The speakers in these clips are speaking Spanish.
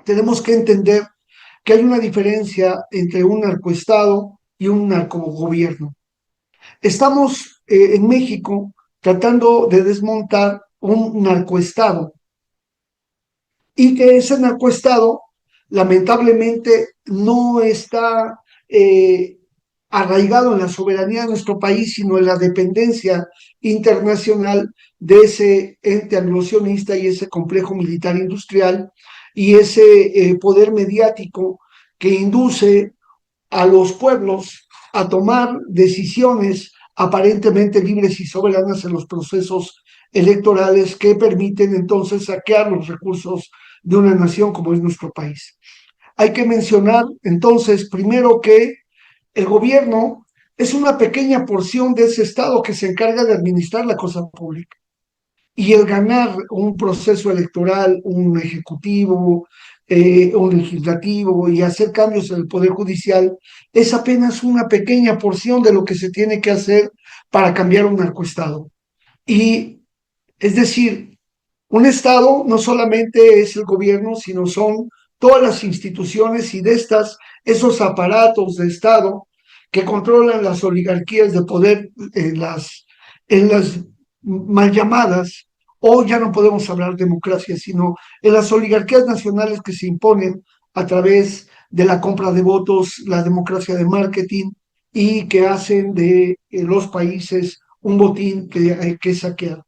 tenemos que entender que hay una diferencia entre un narcoestado y un narcogobierno. Estamos en México tratando de desmontar un narcoestado y que ese narcoestado lamentablemente no está arraigado en la soberanía de nuestro país, sino en la dependencia internacional de ese ente anglosionista y ese complejo militar industrial y ese poder mediático que induce a los pueblos a tomar decisiones aparentemente libres y soberanas en los procesos electorales que permiten entonces saquear los recursos de una nación como es nuestro país. Hay que mencionar entonces primero que el gobierno es una pequeña porción de ese Estado que se encarga de administrar la cosa pública. Y el ganar un proceso electoral, un ejecutivo, un legislativo y hacer cambios en el Poder Judicial es apenas una pequeña porción de lo que se tiene que hacer para cambiar un narcoestado. Y es decir, un Estado no solamente es el gobierno, sino son todas las instituciones y de esos aparatos de Estado que controlan las oligarquías de poder en las mal llamadas, o ya no podemos hablar de democracia, sino en las oligarquías nacionales que se imponen a través de la compra de votos, la democracia de marketing y que hacen de los países un botín que hay que saquear.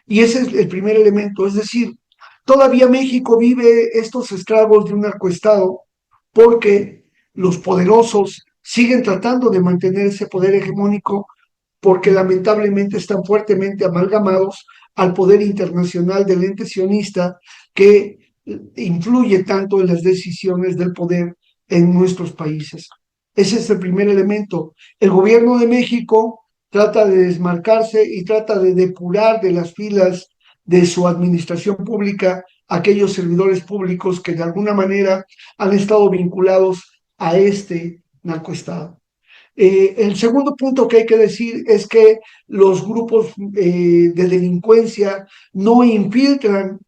Y ese es el primer elemento, es decir, todavía México vive estos estragos de un narcoestado porque los poderosos siguen tratando de mantener ese poder hegemónico porque lamentablemente están fuertemente amalgamados al poder internacional del ente sionista que influye tanto en las decisiones del poder en nuestros países. Ese es el primer elemento. El gobierno de México trata de desmarcarse y trata de depurar de las filas de su administración pública aquellos servidores públicos que de alguna manera han estado vinculados a este narcoestado. El segundo punto que hay que decir es que los grupos de delincuencia no infiltran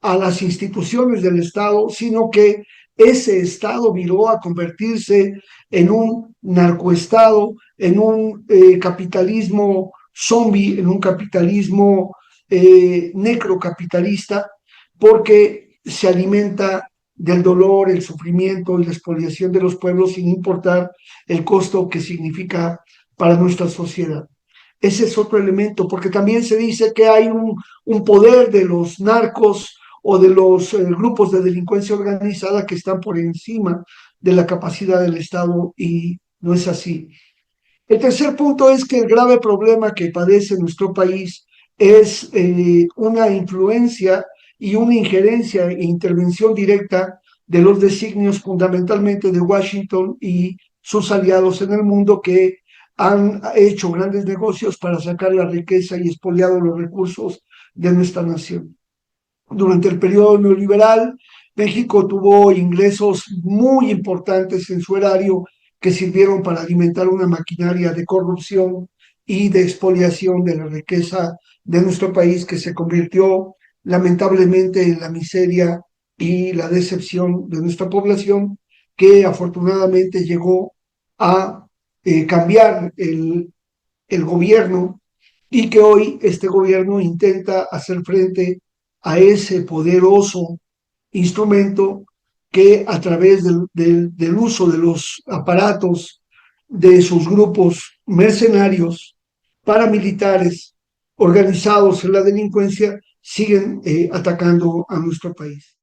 a las instituciones del Estado, sino que ese Estado viró a convertirse en un narcoestado, en un capitalismo zombie, en un capitalismo necrocapitalista, porque se alimenta del dolor, el sufrimiento y la expoliación de los pueblos sin importar el costo que significa para nuestra sociedad. Ese es otro elemento, porque también se dice que hay un poder de los narcos o de los grupos de delincuencia organizada que están por encima de la capacidad del Estado y no es así. El tercer punto es que el grave problema que padece nuestro país es una influencia y una injerencia e intervención directa de los designios fundamentalmente de Washington y sus aliados en el mundo que han hecho grandes negocios para sacar la riqueza y expoliado los recursos de nuestra nación. Durante el periodo neoliberal, México tuvo ingresos muy importantes en su erario que sirvieron para alimentar una maquinaria de corrupción y de expoliación de la riqueza de nuestro país que se convirtió lamentablemente en la miseria y la decepción de nuestra población que afortunadamente llegó a cambiar el gobierno y que hoy este gobierno intenta hacer frente a ese poderoso instrumento que a través del uso de los aparatos de sus grupos mercenarios, paramilitares, organizados en la delincuencia, siguen atacando a nuestro país.